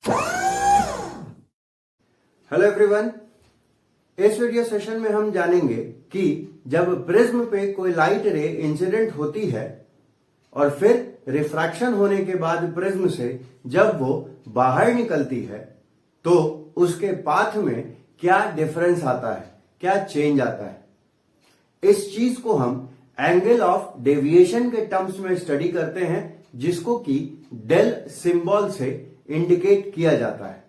Hello everyone, इस video session में हम जानेंगे कि जब प्रिज्म पे कोई लाइट रे इंसिडेंट होती है और फिर रिफ्रैक्शन होने के बाद प्रिज्म से जब वो बाहर निकलती है तो उसके पाथ में क्या डिफरेंस आता है, क्या चेंज आता है। इस चीज को हम एंगल ऑफ डेविएशन के टर्म्स में स्टडी करते हैं, जिसको कि डेल सिंबल से इंडिकेट किया जाता है।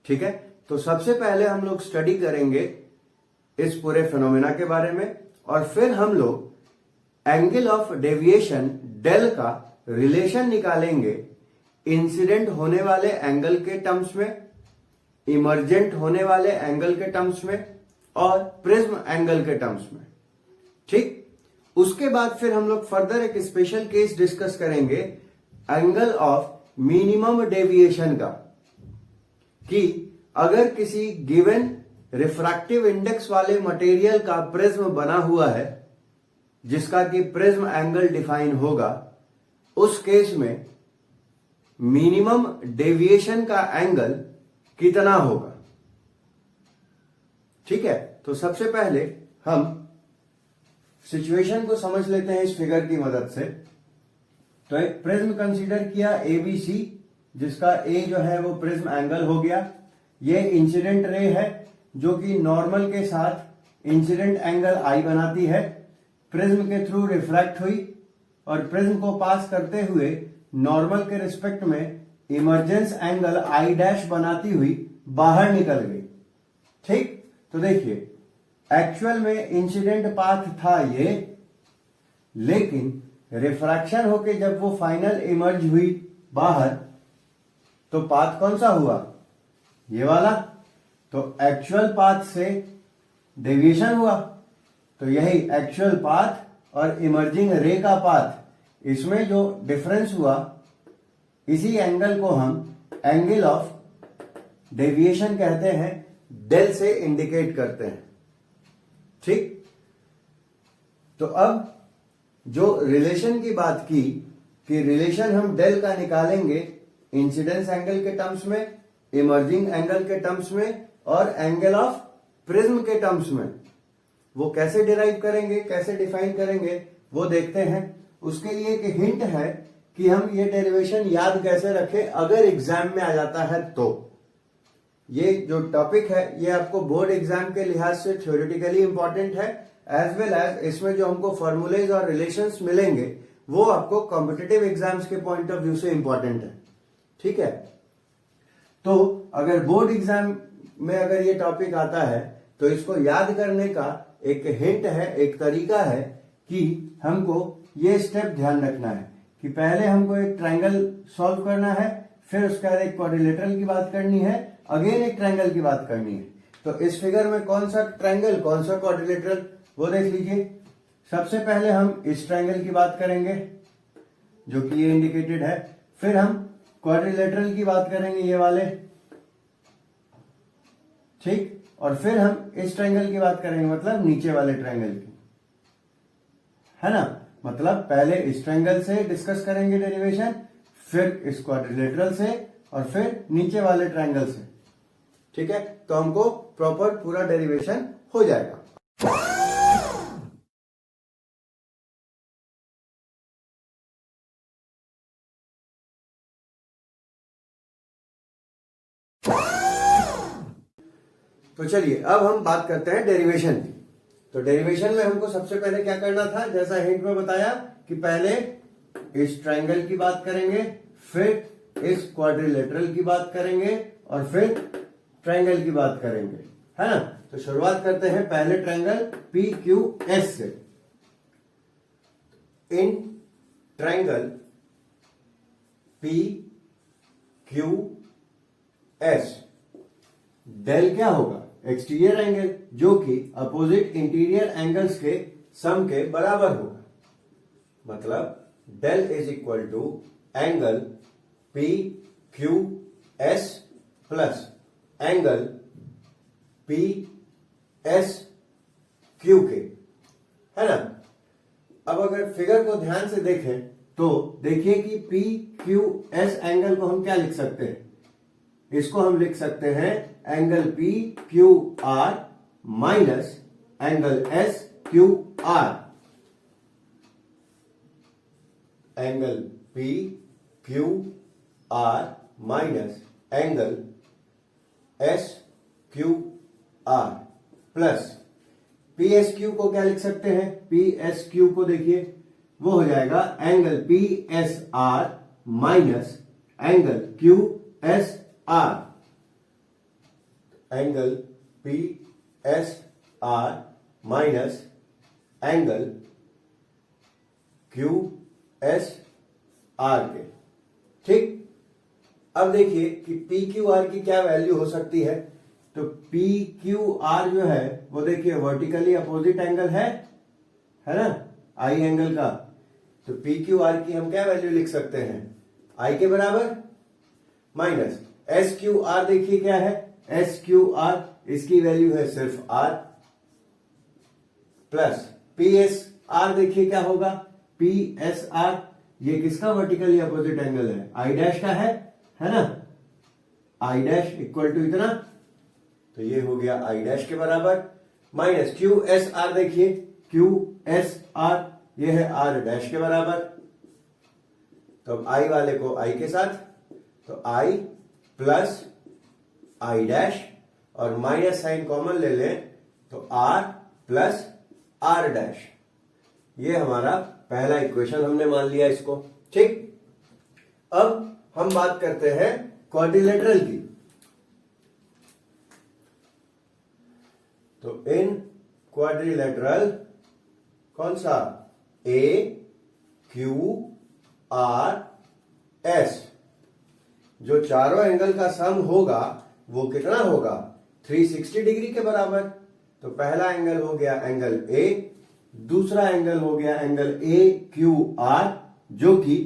ठीक है, तो सबसे पहले हम लोग स्टडी करेंगे इस पूरे फिनोमेना के बारे में और फिर हम लोग एंगल ऑफ डेविएशन डेल का रिलेशन निकालेंगे इंसिडेंट होने वाले एंगल के टर्म्स में, इमर्जेंट होने वाले एंगल के टर्म्स में और प्रिज्म एंगल के टर्म्स में। ठीक, उसके बाद फिर हम लोग फर्दर एक स्पेशल केस डिस्कस करेंगे एंगल ऑफ मिनिमम डेविएशन का, कि अगर किसी गिवन रिफ्रैक्टिव इंडेक्स वाले मटेरियल का प्रिज्म बना हुआ है जिसका कि प्रिज्म एंगल डिफाइन होगा, उस केस में मिनिमम डेविएशन का एंगल कितना होगा। ठीक है, तो सबसे पहले हम सिचुएशन को समझ लेते हैं इस फिगर की मदद से। तो एक प्रिज्म कंसीडर किया ABC, जिसका A जो है वो प्रिज्म एंगल हो गया। ये इंसिडेंट रे है जो कि नॉर्मल के साथ इंसिडेंट एंगल I बनाती है, प्रिज्म के थ्रू रिफ्रैक्ट हुई और प्रिज्म को पास करते हुए नॉर्मल के रिस्पेक्ट में इमर्जेंस एंगल I' बनाती हुई बाहर निकल गई। ठीक, तो देखिए एक्चुअल में इंसिडेंट पाथ था ये, लेकिन रिफ्रैक्शन होके जब वो फाइनल इमर्ज हुई बाहर तो पाथ कौन सा हुआ, ये वाला। तो एक्चुअल पाथ से डेविएशन हुआ, तो यही एक्चुअल पाथ और इमर्जिंग रे का पाथ, इसमें जो डिफरेंस हुआ इसी एंगल को हम एंगल ऑफ डेविएशन कहते हैं, डेल से इंडिकेट करते हैं। ठीक, तो अब जो रिलेशन की बात की कि रिलेशन हम डेल का निकालेंगे इंसिडेंस एंगल के टर्म्स में, इमर्जिंग एंगल के टर्म्स में और एंगल ऑफ प्रिज्म के टर्म्स में, वो कैसे डिराइव करेंगे, कैसे डिफाइन करेंगे वो देखते हैं। उसके लिए एक हिंट है कि हम ये डेरिवेशन याद कैसे रखें अगर एग्जाम में आ जाता है तो। ये जो टॉपिक है ये आपको बोर्ड एग्जाम के लिहाज से थ्योरेटिकली इंपॉर्टेंट है, एज वेल एज इसमें जो हमको फॉर्मूलेज और रिलेशंस मिलेंगे वो आपको कॉम्पिटिटिव एग्जाम्स के पॉइंट ऑफ व्यू से इंपॉर्टेंट है। ठीक है, तो अगर बोर्ड एग्जाम में अगर ये टॉपिक आता है तो इसको याद करने का एक हिंट है, एक तरीका है कि हमको ये स्टेप ध्यान रखना है कि पहले हमको एक ट्रायंगल सॉल्व करना है, फिर उसके बाद एक क्वाड्रिलेटरल की बात करनी है, अगेन एक ट्रायंगल की बात करनी है। तो इस फिगर में कौन सा ट्रायंगल कौन सा क्वाड्रिलेटरल वो देख लीजिए। सबसे पहले हम इस ट्रायंगल की बात करेंगे जो कि ये इंडिकेटेड है, फिर हम क्वाड्रिलेटरल की बात करेंगे ये वाले। ठीक, और फिर हम इस ट्रायंगल की बात करेंगे, मतलब नीचे वाले ट्रायंगल की, है ना। मतलब पहले इस ट्रायंगल से डिस्कस करेंगे डेरिवेशन, फिर इस क्वाड्रिलेटरल से और फिर नीचे वाले ट्रायंगल से। ठीक है, तो हमको प्रॉपर पूरा डेरिवेशन हो जाएगा। तो चलिए अब हम बात करते हैं डेरिवेशन की। तो डेरिवेशन में हमको सबसे पहले क्या करना था, जैसा हिंट में बताया कि पहले इस ट्रायंगल की बात करेंगे, फिर इस क्वाड्रिलेटरल की बात करेंगे और फिर ट्रायंगल की बात करेंगे, है ना। तो शुरुआत करते हैं पहले ट्रायंगल PQS से। इन ट्रायंगल PQS डेल क्या होगा, एक्सटीरियर एंगल, जो कि अपोजिट इंटीरियर एंगल्स के सम के बराबर होगा। मतलब del is equal to angle PQS plus angle PSQ के, है ना। अब अगर फिगर को ध्यान से देखें तो देखिए कि PQS एंगल को हम क्या लिख सकते हैं, इसको हम लिख सकते हैं angle P Q R minus angle S Q are. Angle P Q R minus angle S Q are plus P S Q को क्या लिख सकते हैं? पी एस क्यू को देखिए वो हो जाएगा angle P S are minus angle Q S R. Angle P S are minus angle Q S R के। ठीक, अब देखिए कि पी क्यू आर की क्या वैल्यू हो सकती है। तो पी क्यू आर जो है वो देखिए वर्टिकली अपोजिट एंगल है ना, आई एंगल का। तो पी क्यू आर की हम क्या वैल्यू लिख सकते हैं? आई के बराबर माइनस एस क्यू आर। देखिए क्या है एस क्यू आर, इसकी वैल्यू है सिर्फ R plus P S R. देखिए क्या होगा पी एस आर, ये किसका वर्टिकली अपोजिट एंगल है? आई डैश का है ना। आई डैश इक्वल टू इतना, तो ये हो गया आई डैश के बराबर माइनस क्यू एस आर। देखिए क्यू एस आर ये है आर डैश के बराबर। तो अब आई वाले को आई के साथ, तो आई प्लस आई डैश और माइनस साइन कॉमन ले लें तो आर प्लस आर डैश। ये हमारा पहला इक्वेशन हमने मान लिया इसको। ठीक, अब हम बात करते हैं क्वाड्रिलेटरल की। तो इन क्वाड्रिलेटरल कौन सा? ए क्यू आर एस, जो चारों एंगल का सम होगा वो कितना होगा? 360 डिग्री के बराबर। तो पहला एंगल हो गया एंगल ए, दूसरा एंगल हो गया एंगल ए क्यू आर जो कि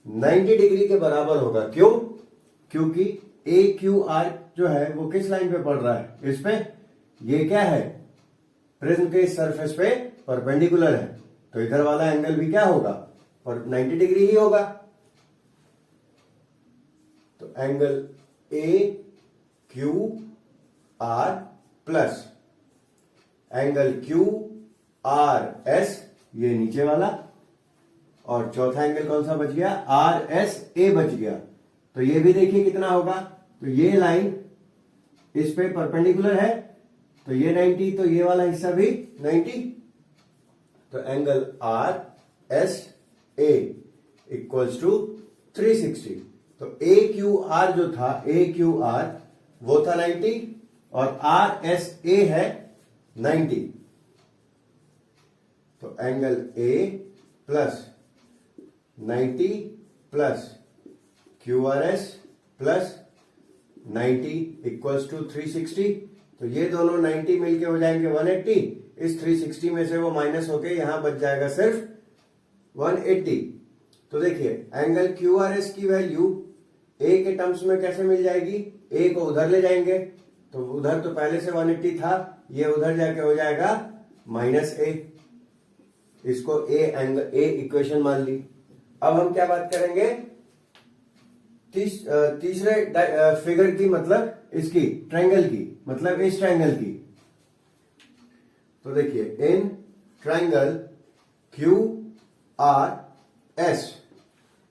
90 डिग्री के बराबर होगा। क्यों? क्योंकि ए क्यू आर जो है वो किस लाइन पे पड़ रहा है? इस पे। ये क्या है? प्रिज्म के सरफेस पे परपेंडिकुलर है, तो इधर वाला एंगल भी क्या होगा? और 90 डिग्री ही होगा। तो एंगल ए Q R plus angle Q R S, ये नीचे वाला, और चौथा एंगल कौन सा बच गया? आर एस ए बच गया। तो ये भी देखिए कितना होगा। तो ये लाइन इस पे परपेंडिकुलर है, तो ये 90, तो ये वाला हिस्सा भी 90। तो angle R S A equals to 360। तो ए क्यू आर जो था, ए क्यू आर वो था 90 और आर एस ए है 90। तो angle A plus 90 plus Q R S plus 90 equals to 360। तो ये दोनों 90 मिलके हो जाएंगे 180। इस 360 में से वो माइनस होके यहां बच जाएगा सिर्फ 180। तो देखिए एंगल क्यू आर एस की वैल्यू ए के टर्म्स में कैसे मिल जाएगी? ए को उधर ले जाएंगे, तो उधर तो पहले से 180 था, ये उधर जाके हो जाएगा माइनस ए। इसको ए इक्वेशन मान ली। अब हम क्या बात करेंगे? तीसरे फिगर की, मतलब इसकी ट्रायंगल की, मतलब इस ट्रायंगल की। तो देखिए in triangle Q R S,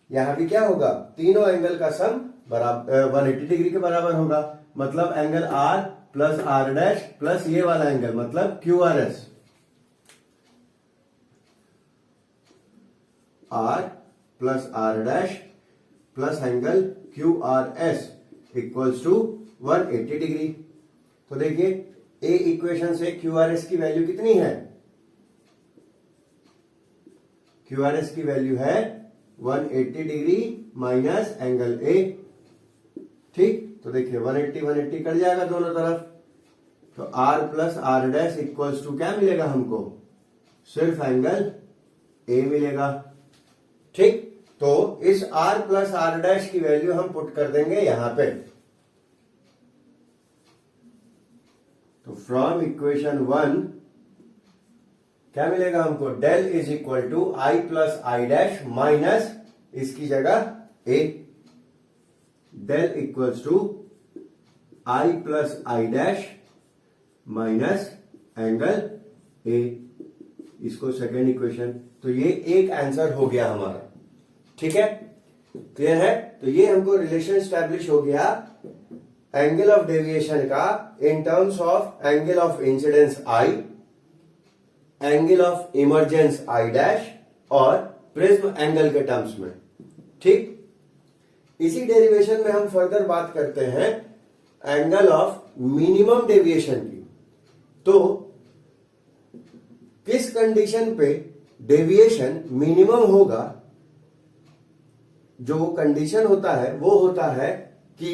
यहां भी क्या होगा? तीनों एंगल का सम बराबर 180 डिग्री के बराबर होगा। मतलब angle R plus R dash plus ये वाला एंगल मतलब Q R S, R plus R dash plus angle Q R S equals to 180 degree. तो देखिए ए इक्वेशन से क्यू आर एस की वैल्यू कितनी है? क्यू आर एस की वैल्यू है 180 डिग्री माइनस एंगल ए। ठीक, तो देखिए 180 कट जाएगा दोनों तरफ। तो R plus R dash equals to क्या मिलेगा हमको? सिर्फ एंगल ए मिलेगा। ठीक, तो इस r प्लस आर डैश की वैल्यू हम पुट कर देंगे यहां पे। तो फ्रॉम इक्वेशन 1 क्या मिलेगा हमको? Del is equal to i plus i dash minus इसकी जगह a. Del equals to i plus i dash minus angle a, इसको सेकेंड इक्वेशन। तो ये एक आंसर हो गया हमारा, ठीक है, क्लियर है। तो ये हमको रिलेशन स्टैब्लिश हो गया एंगल ऑफ डेविएशन का in terms of angle of incidence I, angle of emergence I dash और प्रिज्म एंगल के टर्म्स में, ठीक। इसी डेरिवेशन में हम फर्दर बात करते हैं एंगल ऑफ मिनिमम डेविएशन की। तो किस कंडीशन पे डेविएशन मिनिमम होगा, जो कंडीशन होता है वो होता है कि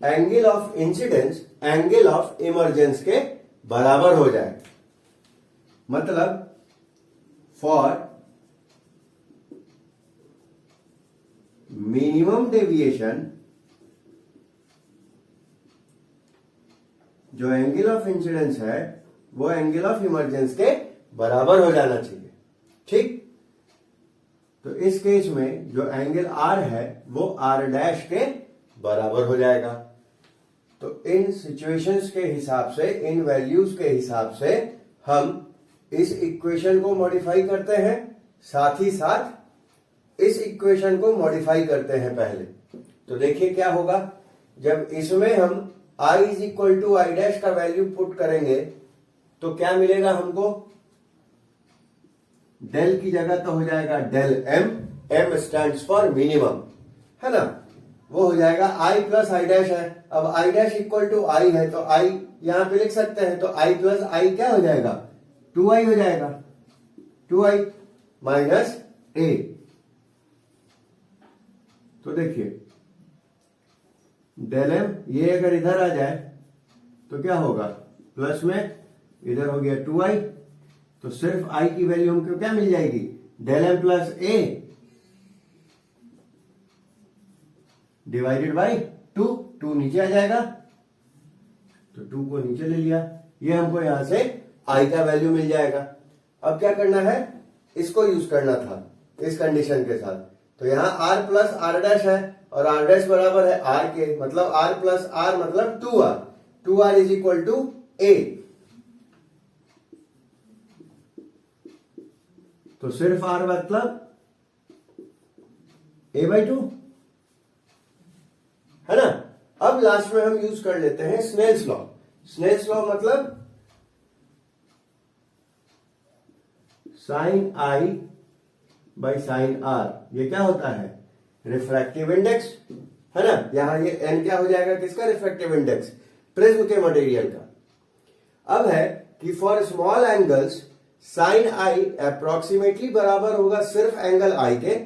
angle of incidence angle of emergence के बराबर हो जाए। मतलब फॉर मिनिमम डेविएशन जो एंगल ऑफ इंसिडेंस है वो एंगल ऑफ इमर्जेंस के बराबर हो जाना चाहिए, ठीक। तो इस केस में जो एंगल आर है वो आर डैश के बराबर हो जाएगा। तो इन सिचुएशंस के हिसाब से, इन वैल्यूज के हिसाब से हम इस इक्वेशन को मॉडिफाई करते हैं, साथ ही साथ इस इक्वेशन को मॉडिफाई करते हैं पहले। तो देखिए क्या होगा, जब इसमें हम i is equal to I dash का वैल्यू पुट करेंगे तो क्या मिलेगा हमको, डेल की जगह तो हो जाएगा del M, M stands for minimum, है ना, वो हो जाएगा आई प्लस आई डैश है। अब आई डैश इक्वल टू आई है तो आई यहां पे लिख सकते हैं, तो आई प्लस आई क्या हो जाएगा, 2i हो जाएगा, 2i माइनस ए। तो देखिए डेल एम ये अगर इधर आ जाए तो क्या होगा, प्लस में इधर हो गया 2i, तो सिर्फ i की वैल्यू हमको क्या मिल जाएगी, del M plus A divided by 2, 2 नीचे आ जाएगा, तो 2 को नीचे ले लिया, ये हमको यहां से i का वैल्यू मिल जाएगा। अब क्या करना है, इसको यूज करना था इस कंडीशन के साथ। तो यहां r प्लस आर डैश है और आर डैश बराबर है r के, मतलब r प्लस r मतलब 2r, 2r is equal to a। तो सिर्फ r मतलब a/2, है ना। अब लास्ट में हम यूज कर लेते हैं स्नेल्स लॉ। स्नेल्स लॉ मतलब sine i by sine r, ये क्या होता है, रिफ्रैक्टिव इंडेक्स, है ना। यहां ये n क्या हो जाएगा, किसका, रिफ्रैक्टिव इंडेक्स, प्रिज्म के मटेरियल का। अब है कि for small angles sine i approximately बराबर होगा सिर्फ एंगल i के,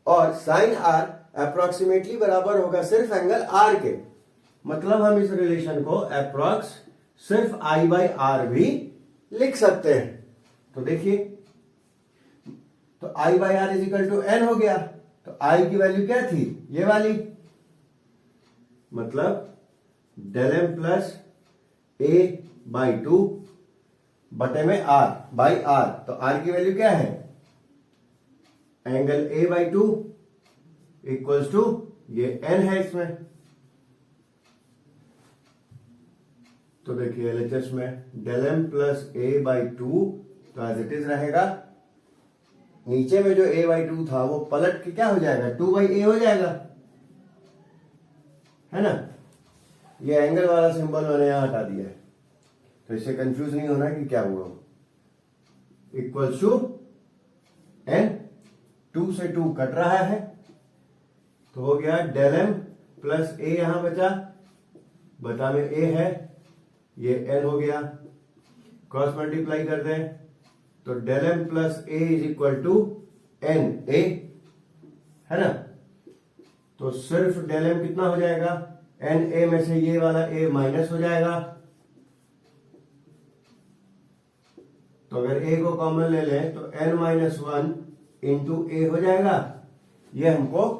और साइन r अप्रोक्सीमेटली बराबर होगा सिर्फ एंगल r के। मतलब हम इस रिलेशन को अप्रोक्स सिर्फ i बाई r भी लिख सकते हैं। तो देखिए, तो i by r is equal to n हो गया, तो i की वैल्यू क्या थी, ये वाली, मतलब डेल एम प्लस a/2 बटे में r बाई r। तो r की वैल्यू क्या है, एंगल a/2 इक्वल्स टू ये n है इसमें। तो देखिए एलएचएस में डेल एम प्लस a/2 तो एज इट इज रहेगा, नीचे में जो a/2 था वो पलट के क्या हो जाएगा, 2/a हो जाएगा, है ना। ये एंगल वाला सिंबल मैंने यहां हटा दिया है, तो इससे कंफ्यूज नहीं होना कि क्या हुआ। इक्वल्स टू n, 2 से 2 कट रहा है, तो हो गया डेल एम प्लस a, यहां बचा, बता में a है, ये n हो गया, क्रॉस मल्टीप्लाई कर दें तो del M plus a is equal to N A, है ना। तो सिर्फ डेल एम कितना हो जाएगा, एन ए में से ये वाला a माइनस हो जाएगा, तो अगर a को कॉमन ले लें तो n माइनस 1 इंटू ए हो जाएगा। ये हमको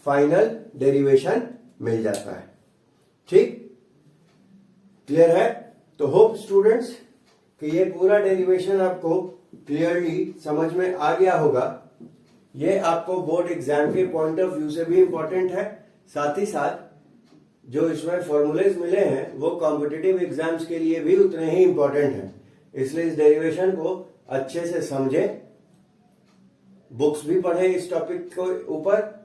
फाइनल डेरिवेशन मिल जाता है, ठीक, क्लियर है। तो होप स्टूडेंट्स कि ये पूरा डेरिवेशन आपको क्लियरली समझ में आ गया होगा। ये आपको बोर्ड एग्जाम के पॉइंट ऑफ व्यू से भी इंपॉर्टेंट है, साथ ही साथ जो इसमें फॉर्मूलेज मिले हैं वो कॉम्पिटिटिव एग्जाम्स के लिए भी उतने ही इंपॉर्टेंट हैं। इसलिए इस डेरिवेशन को अच्छे से समझें, बुक्स भी पढ़ें इस टॉपिक के ऊपर,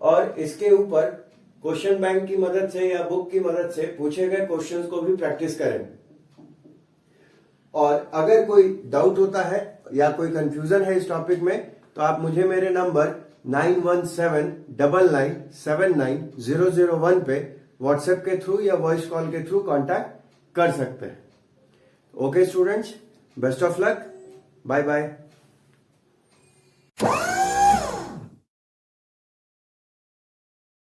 और इसके ऊपर क्वेश्चन बैंक की मदद से या बुक की मदद से पूछे गए क्वेश्चंस को भी प्रैक्टिस करें। और अगर कोई डाउट होता है या कोई कंफ्यूजन है इस टॉपिक में तो आप मुझे मेरे नंबर 9179979001 पे व्हाट्सएप के थ्रू या वॉइस कॉल के थ्रू कांटेक्ट कर सकते हैं। Okay students, best of luck, bye bye.